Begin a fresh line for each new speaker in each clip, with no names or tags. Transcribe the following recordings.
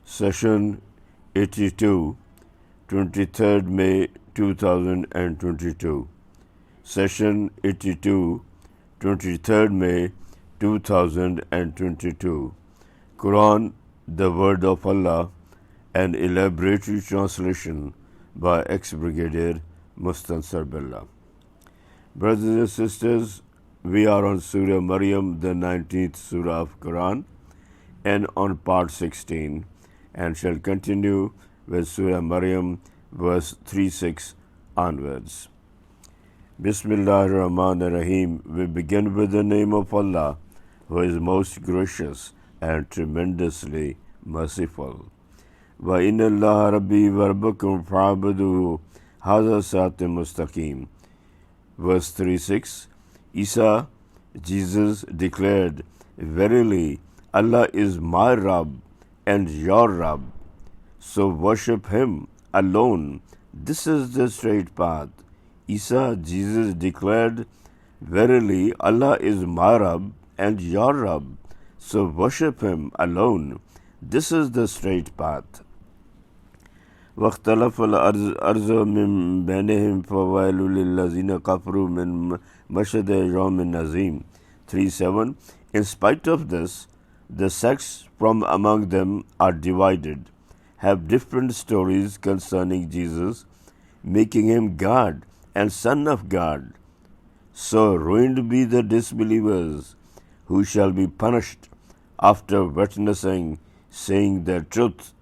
Session 82, 23rd May 2022. Session 82, 23rd May 2022. Quran, the Word of Allah, an elaboratory translation by ex-Brigadier Mustansar Billah. Brothers and sisters, we are on Surah Maryam, the 19th Surah of Quran, and on part 16, and shall continue with Surah Maryam, verse 36 onwards. Bismillah ar-Rahman ar-Rahim. We begin with the name of Allah, who is most gracious and tremendously merciful. وَإِنَّ اللَّهَ رَبِّي وَرَبُّكُمْ فَاعْبُدُوهُ هَذَا صِرَاطٌ مُسْتَقِيمٌ. Verse 36, Isa, Jesus, declared, Verily, Allah is my Rabb and your Rabb, so worship Him alone. This is the straight path. Isa, Jesus, declared, Verily, Allah is my Rabb and your Rabb, so worship Him alone. This is the straight path. وَاخْتَلَفَ الْأَرْضُ مِنْ بَيْنِهِمْ فَوَيْلٌ لِلَّذِينَ كَفَرُوا مِنْ مَشْهَدِ يَوْمٍ عَظِيمٍ. 3:7. In spite of this, the sects from among them are divided, have different stories concerning Jesus, making Him God and Son of God. So ruined be the disbelievers, who shall be punished after witnessing, saying the truth,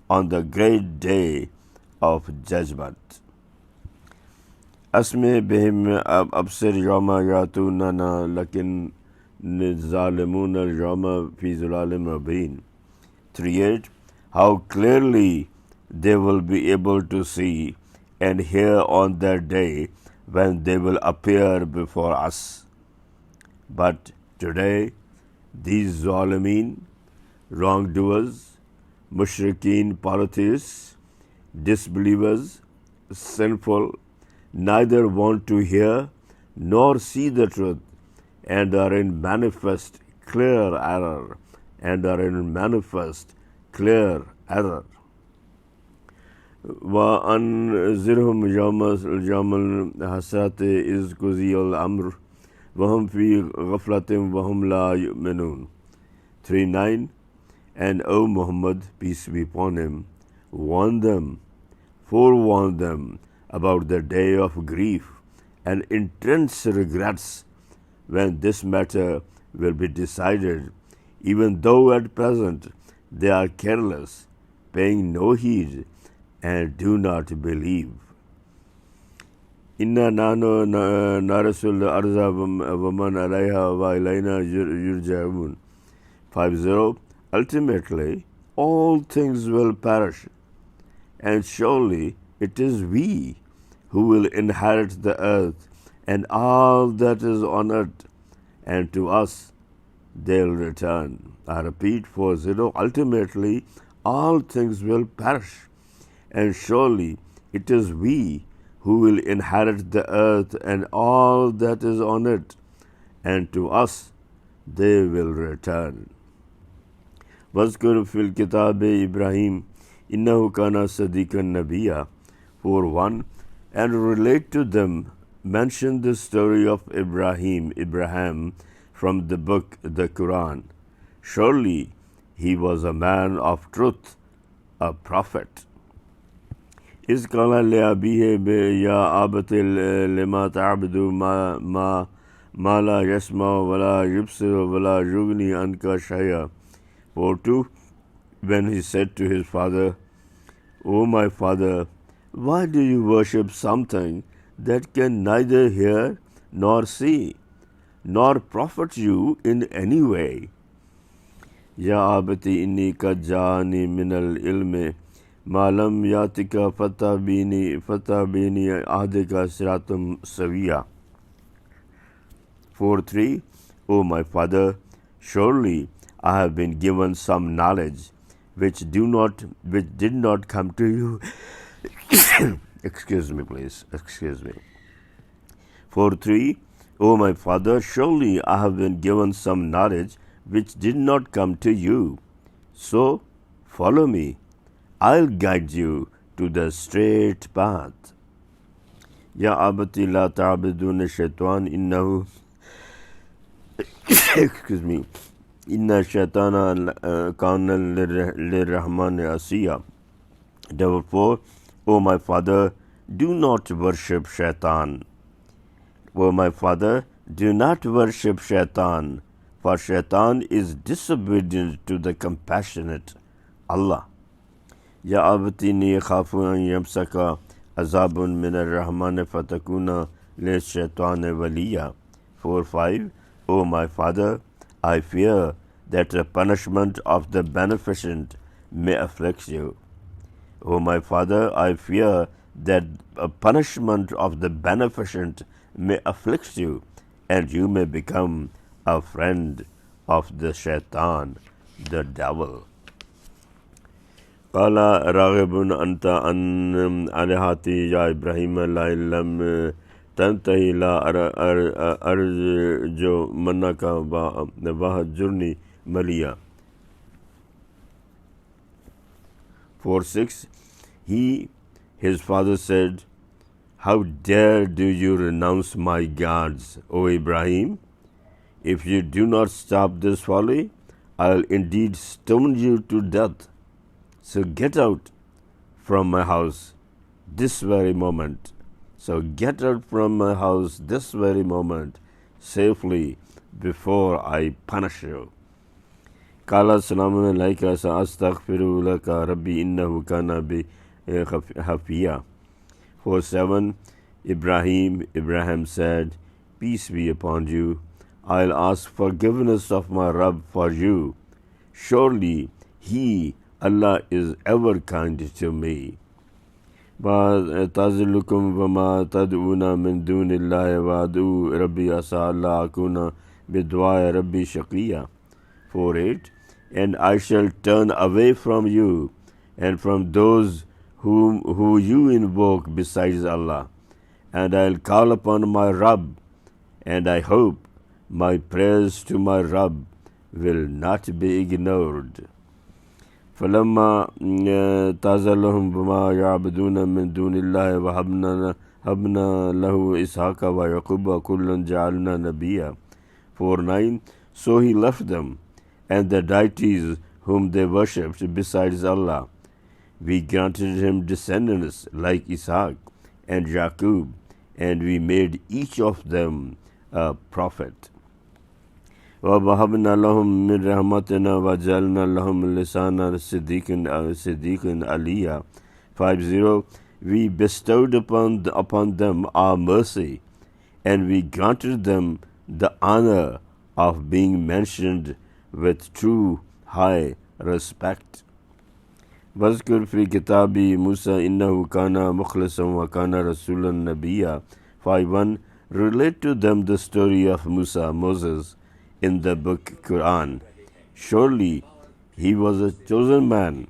on the great day of judgment. Asme bihim absir yawma yatunana lakin zalimuna yawma fi zulalim mubin. 3:8. How clearly they will be able to see and hear on that day when they will appear before us. But today, these zalimin, wrongdoers, mushrikeen, polytheists, disbelievers, sinful, neither want to hear nor see the truth, and are in manifest clear error, وَأَنذِرْهُمْ يَوْمَ الْحَسْرَةِ إِذْ قُضِيَ الْأَمْرُ وَهُمْ فِي غَفْلَةٍ وَهُمْ لَا يُؤْمِنُونَ. 3:9. And O Muhammad, peace be upon him, forewarn them about the day of grief and intense regrets when this matter will be decided, even though at present they are careless, paying no heed, and do not believe. Inna nanu narasul arza waman alayha wa ilayna yurja'un. 5:0. Ultimately, all things will perish, and surely it is we who will inherit the earth and all that is on it, and to us they'll return. I repeat, 4:0. Ultimately, all things will perish, and surely it is we who will inherit the earth and all that is on it, and to us they will return. وَاذْكُرْ فِي الْكِتَابِ إِبْرَاهِيمَ إِنَّهُ كَانَ صَدِيقًا نَبِيًّا. 4:1. And relate to them, mention the story of Abraham, from the book, the Quran. Surely he was a man of truth, a prophet. إِذْ قَالَ لِأَبِيهِ يَا أَبَتِ لِمَ تَعْبُدُ مَا لَا يَسْمَعُ وَلَا يُبْصِرُ وَلَا يُغْنِي عَنْكَ شَيْئًا. 4:2. When he said to his father, O my father, why do you worship something that can neither hear nor see, nor profit you in any way? Ya abati inni qad ja'ani min al-ilmi ma lam yatika fatabini ahdika siratum sawiya. 4:3. O my father, surely I have been given some knowledge which did not come to you. Excuse me, please. 4:3. O my father, surely I have been given some knowledge which did not come to you. So Follow me. I'll guide you to the straight path. Ya abati la ta'budun shaitan innahu excuse me. Inna shaitana kana lirrahmani asiya. Therefore, O my father, do not worship shaitan. O my father, do not worship shaitan, for shaitan is disobedient to the compassionate Allah. Ya abtini khafu an yamsaka azabun min ar-rahman fatakuna li shaitani waliya. 4:5. O my father, I fear that the punishment of the beneficent may afflict you. O my father, I fear that a punishment of the beneficent may afflict you, and you may become a friend of the shaitan, the devil. Qala raghibun anta an alihati ya Ibrahim la illam tantahi la arjo manaka wahjurni maliya. 4:6. His father said, How dare do you renounce my gods, O Ibrahim? If you do not stop this folly, I'll indeed stone you to death. So get out from my house this very moment. So get out from my house this very moment, safely, before I punish you. Qala salamun alayka sa astaghfiru laka rabbi innahu kana bi hafiya. 4:7. Ibrahim said, Peace be upon you. I'll ask forgiveness of my Rabb for you. Surely He, Allah, is ever kind to me. Tazilukum vama tad'una min dunillahi wa'adu rabbi asa Allah akuna bidwa'i rabbi shaqiya. 4:8. And I shall turn away from you and from those who you invoke besides Allah, and I'll call upon my Rabb, and I hope my prayers to my Rabb will not be ignored. فَلَمَّا تَزَلَّهُمْ بِمَا يَعْبُدُونَ مِن دُونِ اللَّهِ وَهَبْنَا لَهُ إِسْحَاقَ وَيَعْقُوبَ كُلًّا جَعَلْنَا نَبِيًّا. 4:9. So he left them and the deities whom they worshipped besides Allah. We granted him descendants like Ishaq and Jacob, and we made each of them a prophet. وَوَهَبْنَا لَهُم مِّن رَحْمَتِنَا وَجَعَلْنَا لَهُمْ لِسَانَ صِدْقٍ عَلِيًّا. 5:0. We bestowed upon them our mercy, and we granted them the honor of being mentioned with true high respect. وَاذْكُرْ فِي كِتَابِ مُوسَى إِنَّهُ كَانَ مُخْلَصًا وَكَانَ رَسُولًا نَبِيًّا. 5:1. Relate to them the story of Moses, in the book Quran. Surely he was a chosen man.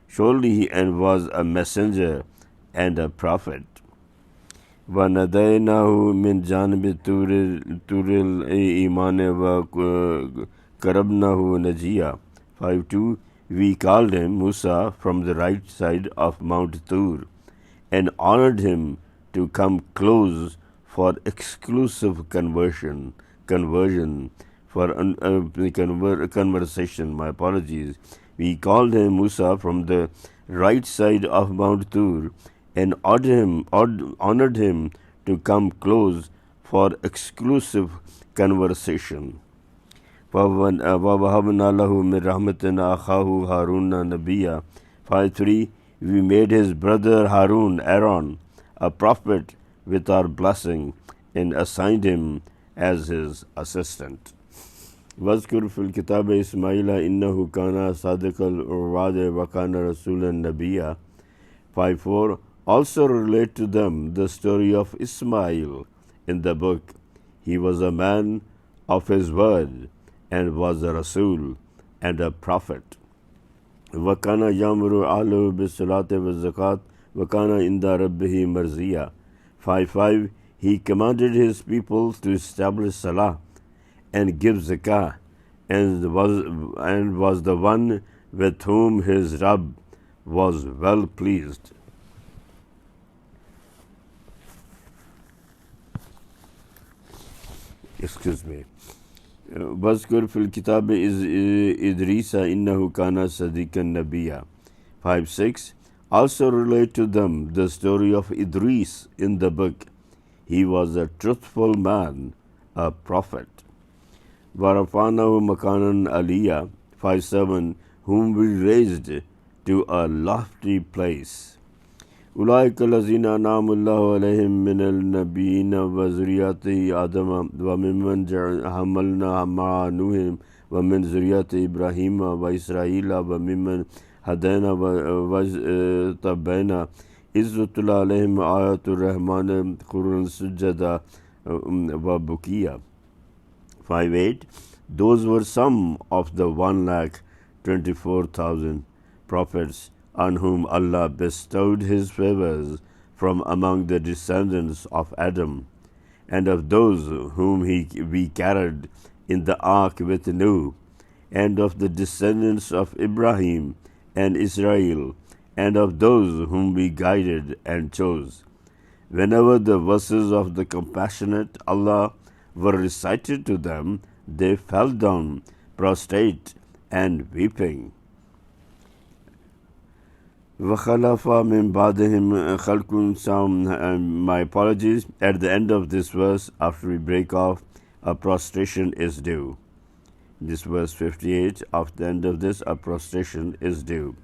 Surely he was a messenger and a prophet. وَنَدَيْنَاهُ مِنْ جَانِبِ طُورِ الْإِيمَانِ وَقَرَّبْنَاهُ نَجِيًّا. 5:2. We called him Musa from the right side of Mount Tur and honored him to come close for exclusive conversation, my apologies. We called him Musa from the right side of Mount Tur and honored him to come close for exclusive conversation. وَوَهَبْنَا لَهُ مِنْ رَحْمَتِنَا أَخَاهُ هَارُونَ نَبِيًّا. 5:3. We made his brother Aaron, a prophet with our blessing, and assigned him as his assistant. وَاذْكُرْ فِي الْكِتَابِ إِسْمَاعِيلَ إِنَّهُ كَانَ صَادِقَ الْوَعْدِ وَكَانَ رَسُولًا نَبِيًّا. 5:4. Also relate to them the story of Ismail in the book. He was a man of his word and was a Rasul and a prophet. وَكَانَ يَأْمُرُ أَهْلَهُ بِالصَّلَاةِ وَالزَّكَاةِ وَكَانَ عِندَ رَبِّهِ مَرْضِيًّا. 5:5. He commanded his people to establish Salah and give Zakah, and was the one with whom his Rabb was well pleased. Excuse me. وَاذْكُرْ فِي الْكِتَابِ إِدْرِيسَ إِنَّهُ كَانَ صَدِيقًا نَبِيًّا. 5:6. Also relate to them the story of Idris in the book. He was a truthful man, a prophet. وَرَفَعْنَاهُ مَكَانًا عَلِيًّا. 5:7. Whom we raised to a lofty place. أولئك الذين أنعم الله عليهم من النبيين وذرية آدم وممن حملنا مع نوح ومن ذرية إبراهيم وإسرائيل وممن هدينا واجتبينا إذ تتلى عليهم آيات الرحمن خرا سجدا وبكيا. 5:8. Those were some of the 124,000 prophets on whom Allah bestowed his favors from among the descendants of Adam, and of those whom we carried in the ark with Noah, and of the descendants of Ibrahim and Israel, and of those whom we guided and chose. Whenever the verses of the compassionate Allah were recited to them, they fell down prostrate and weeping. وَخَلَفَ مِنْ بَعْدِهِمْ خَلْقٌ. My apologies. At the end of this verse, after we break off, a prostration is due. This verse 58, after the end of this, a prostration is due.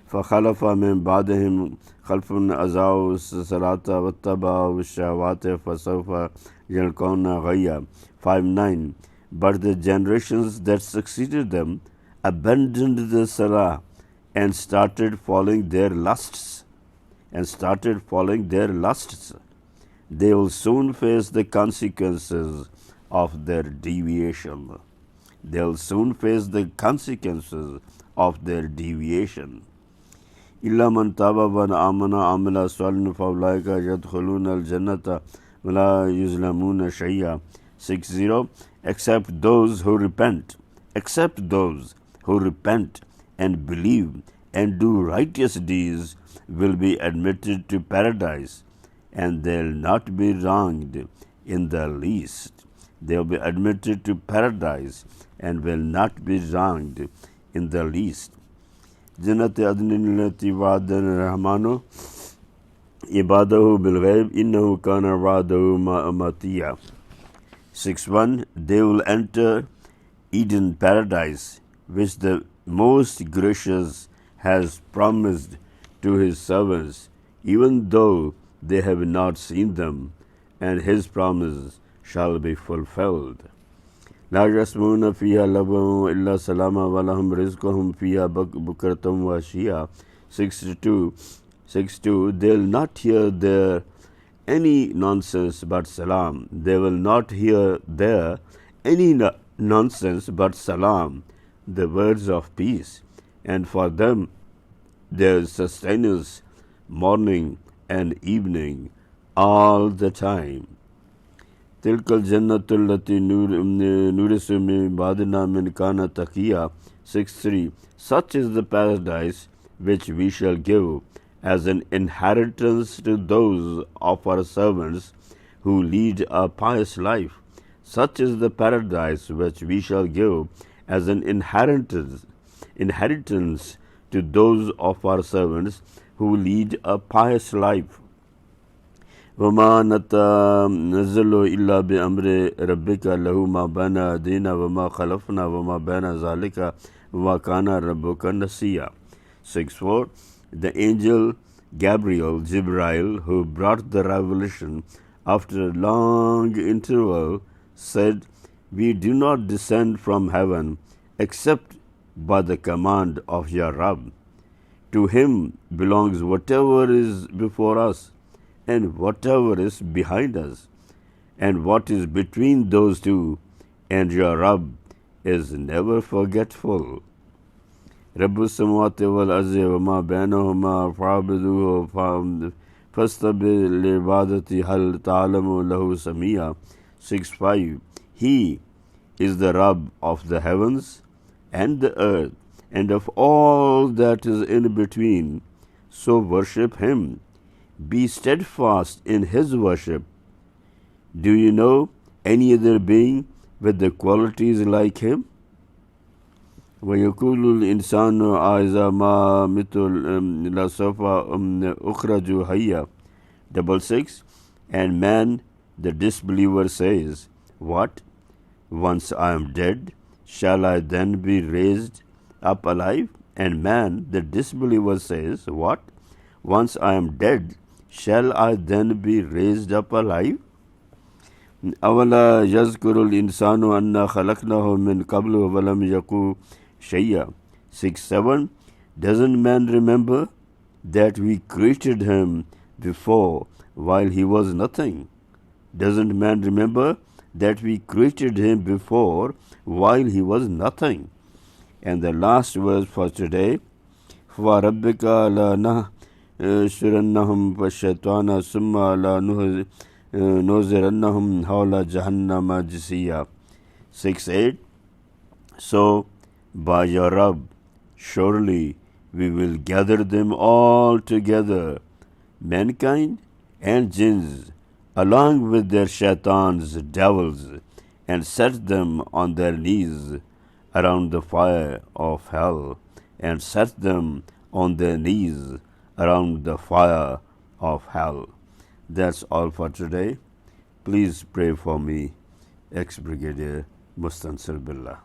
فَخَلَفَ مِنْ بَعْدِهِمْ خَلْفٌ أَضَاعُوا الصَّلَاةَ وَاتَّبَعُوا الشَّهَوَاتِ فَسَوْفَ يَلْقَوْنَ غَيًّا. 5:9. But the generations that succeeded them abandoned the salah and started following their lusts. They will soon face the consequences of their deviation. إِلَّا مَنْ تَابَ وَآمَنَ وَعَمِلَ صَالِحًا فَأُولَئِكَ يَدْخُلُونَ الْجَنَّةَ وَلَا يُظْلَمُونَ شَيْئًا. 6:0. Except those who repent and believe and do righteous deeds will be admitted to paradise, and they'll not be wronged in the least. They'll be admitted to paradise and will not be wronged in the least. جنة عدن التي وعد الرحمن عباده بالغيب إنه كان وعده مأتيا. 6:1. They will enter Eden paradise, which the Most Gracious has promised to his servants, even though they have not seen them, and his promise shall be fulfilled. لا يسمعون فيها لغوا إلا سلاما ولهم رزقهم فيها بكرة وعشيا. 6:2. They'll not hear there any nonsense but salam. They will not hear there any nonsense but salam, the words of peace, and for them there sustenance morning and evening all the time. تلك الجنة التي نورث من بعدنا من كان تقيا. 6:3. Such is the paradise which we shall give as an inheritance to those of our servants who lead a pious life. Such is the paradise which we shall give as an inheritance to those of our servants who lead a pious life. وَمَا نَتَنَزَّلُ إِلَّا بِأَمْرِ رَبِّكَ لَهُ مَا بَيْنَ أَيْدِينَا وَمَا خَلْفَنَا وَمَا بَيْنَ ذَلِكَ وَمَا كَانَ رَبُّكَ نَسِيًّا. 6:4. The angel Jibril, who brought the revelation after a long interval, said, We do not descend from heaven except by the command of your Rabb. To him belongs whatever is before us and whatever is behind us, and what is between those two, and your Rabb is never forgetful. رب السماوات والأرض وما بينهما فاعبدوه فاستبق لعبادته هل تعلم له سميا. 6:5. He is the Rabb of the heavens and the earth and of all that is in between. So worship him. Be steadfast in his worship. Do you know any other being with the qualities like him? وَيَقُولُ الْإِنسَانُ أَإِذَا مَا مِتُّ لَسَوْفَ أُخْرَجُ حَيًّا. 6. And man, the disbeliever, says, What? Once I am dead, shall I then be raised up alive? And man, the disbeliever, says, What? Once I am dead, shall I then be raised up alive? أَوَلَا يَذْكُرُ الْإِنسَانُ أَنَّا خَلَقْنَاهُ مِنْ قَبْلُ وَلَمْ يَكُ شَيْئًا. 6-7. Doesn't man remember that we created him before while he was nothing? Doesn't man remember that we created him before while he was nothing? And the last verse for today, فَرَبِّكَ لَنَحْشُرَنَّهُمْ فَالشَّيْطَانَ ثُمَّ لَنُحْضِرَنَّهُمْ حَوْلَ جَهَنَّمَ جِثِيًّا. 6-8. So by your Rabb, surely we will gather them all together, mankind and jinns, along with their shaitans, devils, and set them on their knees around the fire of hell, and set them on their knees around the fire of hell. That's all for today. Please pray for me, ex-Brigadier Mustansir Billah.